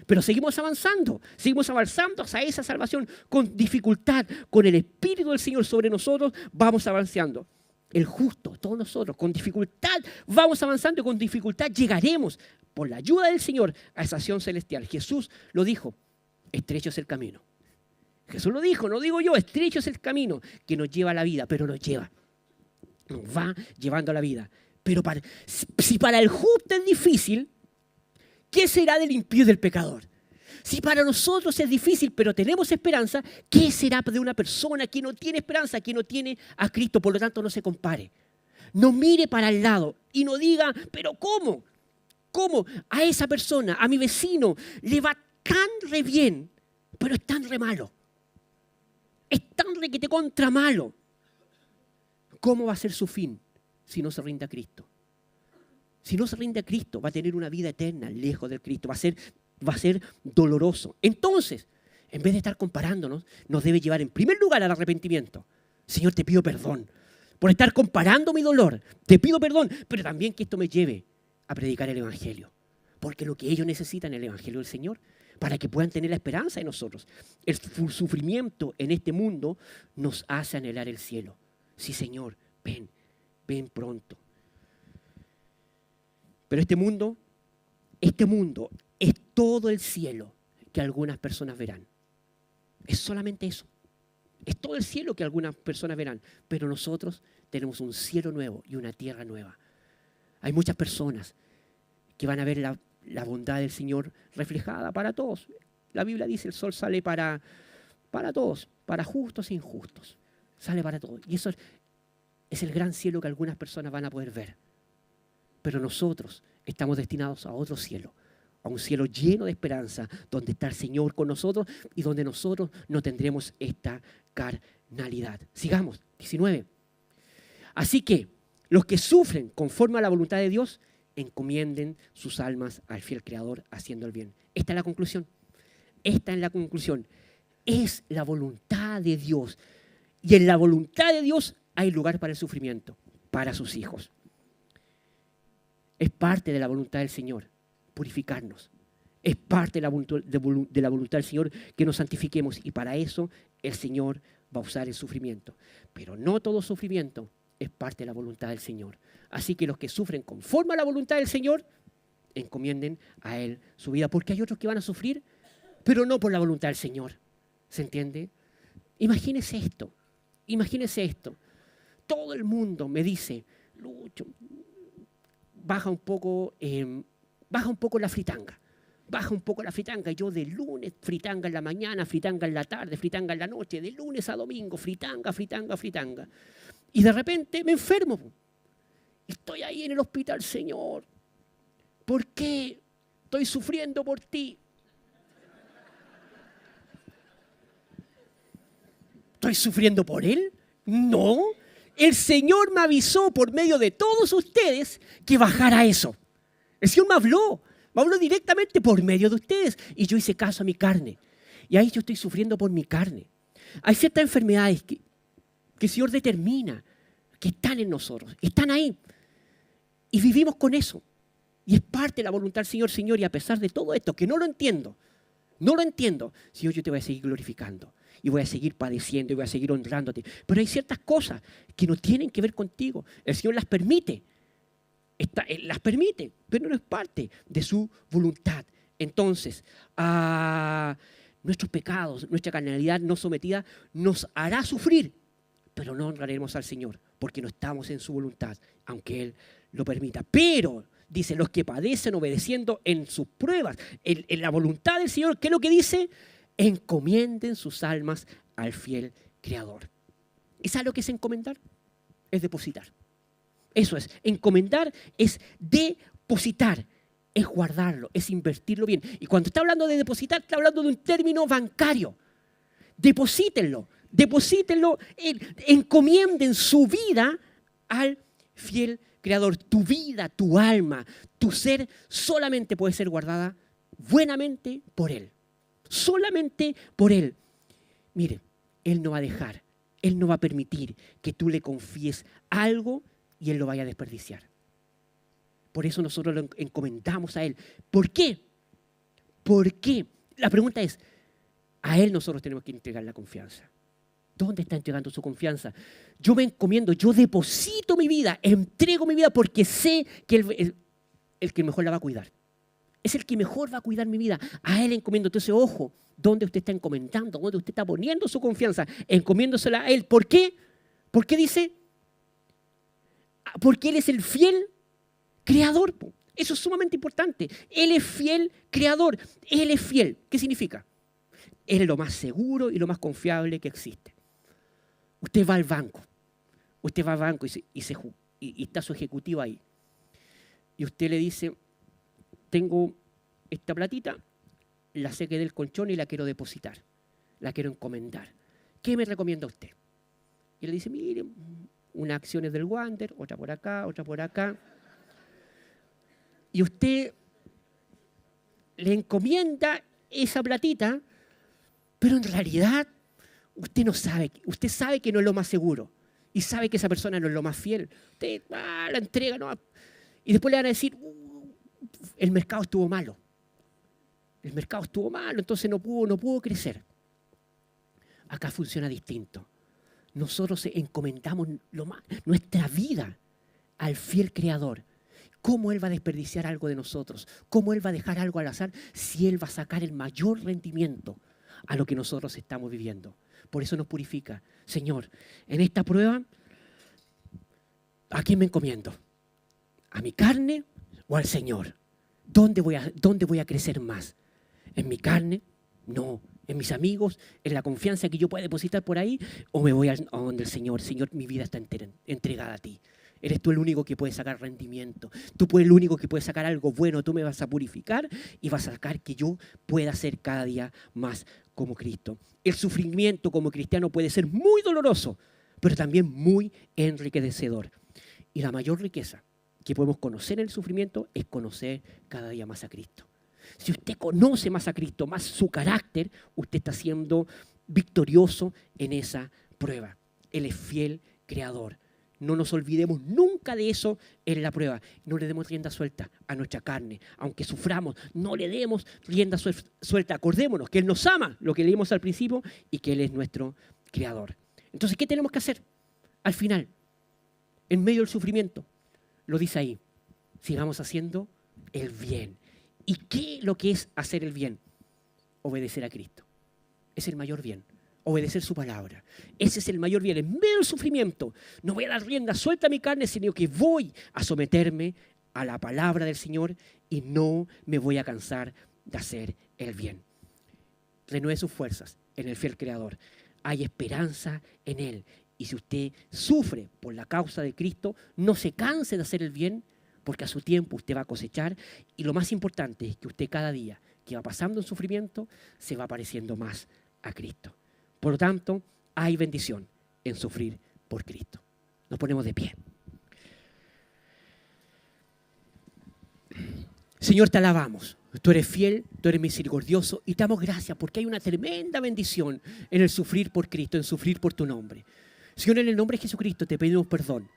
Pero seguimos avanzando hacia esa salvación con dificultad, con el Espíritu del Señor sobre nosotros, vamos avanzando. El justo, todos nosotros, con dificultad vamos avanzando y con dificultad llegaremos, por la ayuda del Señor, a esa acción celestial. Jesús lo dijo, estrecho es el camino. Jesús lo dijo, no digo yo, estrecho es el camino que nos lleva a la vida, pero nos va llevando a la vida. Pero si para el justo es difícil, ¿qué será del impío y del pecador? Si para nosotros es difícil, pero tenemos esperanza, ¿qué será de una persona que no tiene esperanza, que no tiene a Cristo? Por lo tanto, no se compare. No mire para el lado y no diga, ¿pero cómo? ¿Cómo a esa persona, a mi vecino, le va tan re bien, pero es tan re malo? Es tan re que te contra malo. ¿Cómo va a ser su fin si no se rinde a Cristo? Si no se rinde a Cristo, va a tener una vida eterna lejos del Cristo. Va a ser doloroso. Entonces, en vez de estar comparándonos, nos debe llevar en primer lugar al arrepentimiento. Señor, te pido perdón por estar comparando mi dolor. Te pido perdón, pero también que esto me lleve a predicar el Evangelio. Porque lo que ellos necesitan es el Evangelio del Señor para que puedan tener la esperanza en nosotros. El sufrimiento en este mundo nos hace anhelar el cielo. Sí, Señor, ven pronto. Pero este mundo es todo el cielo que algunas personas verán. Es solamente eso. Es todo el cielo que algunas personas verán. Pero nosotros tenemos un cielo nuevo y una tierra nueva. Hay muchas personas que van a ver la bondad del Señor reflejada para todos. La Biblia dice, el sol sale para todos, para justos e injustos. Sale para todos. Y eso es el gran cielo que algunas personas van a poder ver. Pero nosotros estamos destinados a otro cielo, a un cielo lleno de esperanza, donde está el Señor con nosotros y donde nosotros no tendremos esta carnalidad. Sigamos, 19. Así que los que sufren conforme a la voluntad de Dios, encomienden sus almas al fiel Creador haciendo el bien. Esta es la conclusión. Es la voluntad de Dios. Y en la voluntad de Dios hay lugar para el sufrimiento, para sus hijos. Es parte de la voluntad del Señor purificarnos. Es parte de la voluntad del Señor que nos santifiquemos. Y para eso el Señor va a usar el sufrimiento. Pero no todo sufrimiento es parte de la voluntad del Señor. Así que los que sufren conforme a la voluntad del Señor, encomienden a Él su vida. Porque hay otros que van a sufrir, pero no por la voluntad del Señor. ¿Se entiende? Imagínese esto. Todo el mundo me dice, Lucho, baja un poco la fritanga. Y yo de lunes, fritanga en la mañana, fritanga en la tarde, fritanga en la noche, de lunes a domingo, fritanga. Y de repente me enfermo. Estoy ahí en el hospital, Señor. ¿Por qué? Estoy sufriendo por ti. ¿Estoy sufriendo por Él? No. El Señor me avisó por medio de todos ustedes que bajara eso. El Señor me habló directamente por medio de ustedes y yo hice caso a mi carne. Y ahí yo estoy sufriendo por mi carne. Hay ciertas enfermedades que el Señor determina que están en nosotros, están ahí. Y vivimos con eso. Y es parte de la voluntad del Señor, y a pesar de todo esto, que no lo entiendo, no lo entiendo. Señor, yo te voy a seguir glorificando y voy a seguir padeciendo y voy a seguir honrándote. Pero hay ciertas cosas que no tienen que ver contigo. El Señor las permite. Las permite, pero no es parte de su voluntad. Entonces, nuestros pecados, nuestra carnalidad no sometida nos hará sufrir, pero no honraremos al Señor porque no estamos en su voluntad, aunque Él lo permita. Pero, dice, los que padecen obedeciendo en sus pruebas, en la voluntad del Señor, ¿qué es lo que dice? Encomienden sus almas al fiel Creador. ¿Y sabes lo que es encomendar? Es depositar. Eso es, encomendar es depositar, es guardarlo, es invertirlo bien. Y cuando está hablando de depositar, está hablando de un término bancario. Deposítenlo, encomienden su vida al fiel Creador. Tu vida, tu alma, tu ser solamente puede ser guardada buenamente por Él. Solamente por Él. Mire, Él no va a dejar, Él no va a permitir que tú le confíes algo y Él lo vaya a desperdiciar. Por eso nosotros lo encomendamos a Él. ¿Por qué? ¿Por qué? La pregunta es, a Él nosotros tenemos que entregar la confianza. ¿Dónde está entregando su confianza? Yo me encomiendo, yo deposito mi vida, entrego mi vida porque sé que el que mejor la va a cuidar. Es el que mejor va a cuidar mi vida. A Él encomiendo. Entonces, ojo, ¿dónde usted está encomendando? ¿Dónde usted está poniendo su confianza? Encomiéndosela a Él. ¿Por qué? ¿Por qué dice? Porque Él es el fiel Creador. Eso es sumamente importante. Él es fiel Creador. Él es fiel. ¿Qué significa? Él es lo más seguro y lo más confiable que existe. Usted va al banco. Usted va al banco y está su ejecutivo ahí. Y usted le dice, tengo esta platita, la saqué del colchón y la quiero depositar. La quiero encomendar. ¿Qué me recomienda usted? Y le dice, mire, unas acciones del Wander, otra por acá, otra por acá. Y usted le encomienda esa platita, pero en realidad usted no sabe, usted sabe que no es lo más seguro y sabe que esa persona no es lo más fiel. Usted la entrega, ¿no? Y después le van a decir, el mercado estuvo malo. El mercado estuvo malo, entonces no pudo crecer. Acá funciona distinto. Nosotros encomendamos nuestra vida al fiel Creador. ¿Cómo Él va a desperdiciar algo de nosotros? ¿Cómo Él va a dejar algo al azar si Él va a sacar el mayor rendimiento a lo que nosotros estamos viviendo? Por eso nos purifica. Señor, en esta prueba, ¿a quién me encomiendo? ¿A mi carne o al Señor? ¿Dónde voy a crecer más? ¿En mi carne? No. ¿En mis amigos? ¿En la confianza que yo pueda depositar por ahí? ¿O me voy a donde el Señor? Señor, mi vida está entregada a ti. Eres tú el único que puede sacar rendimiento. Tú eres el único que puede sacar algo bueno. Tú me vas a purificar y vas a sacar que yo pueda ser cada día más como Cristo. El sufrimiento como cristiano puede ser muy doloroso, pero también muy enriquecedor. Y la mayor riqueza que podemos conocer en el sufrimiento es conocer cada día más a Cristo. Si usted conoce más a Cristo, más su carácter, usted está siendo victorioso en esa prueba. Él es fiel Creador. No nos olvidemos nunca de eso en la prueba. No le demos rienda suelta a nuestra carne. Aunque suframos, no le demos rienda suelta. Acordémonos que Él nos ama, lo que leímos al principio, y que Él es nuestro Creador. Entonces, ¿qué tenemos que hacer? Al final, en medio del sufrimiento, lo dice ahí, sigamos haciendo el bien. ¿Y qué es lo que es hacer el bien? Obedecer a Cristo. Es el mayor bien. Obedecer su palabra. Ese es el mayor bien. En medio del sufrimiento, no voy a dar rienda suelta a mi carne, sino que voy a someterme a la palabra del Señor y no me voy a cansar de hacer el bien. Renueve sus fuerzas en el fiel Creador. Hay esperanza en Él. Y si usted sufre por la causa de Cristo, no se canse de hacer el bien, porque a su tiempo usted va a cosechar. Y lo más importante es que usted cada día que va pasando en sufrimiento, se va pareciendo más a Cristo. Por lo tanto, hay bendición en sufrir por Cristo. Nos ponemos de pie. Señor, te alabamos. Tú eres fiel, tú eres misericordioso y te damos gracias porque hay una tremenda bendición en el sufrir por Cristo, en sufrir por tu nombre. Señor, en el nombre de Jesucristo te pedimos perdón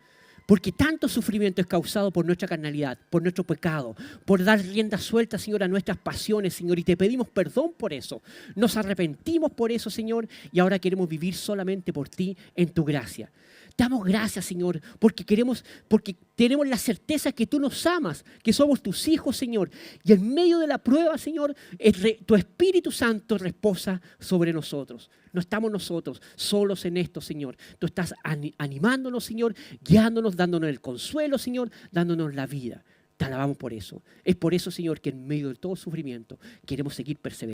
Porque tanto sufrimiento es causado por nuestra carnalidad, por nuestro pecado, por dar rienda suelta, Señor, a nuestras pasiones, Señor. Y te pedimos perdón por eso. Nos arrepentimos por eso, Señor, y ahora queremos vivir solamente por ti en tu gracia. Te damos gracias, Señor, porque tenemos la certeza que tú nos amas, que somos tus hijos, Señor. Y en medio de la prueba, Señor, tu Espíritu Santo reposa sobre nosotros. No estamos nosotros solos en esto, Señor. Tú estás animándonos, Señor, guiándonos, dándonos el consuelo, Señor, dándonos la vida. Te alabamos por eso. Es por eso, Señor, que en medio de todo sufrimiento queremos seguir perseverando.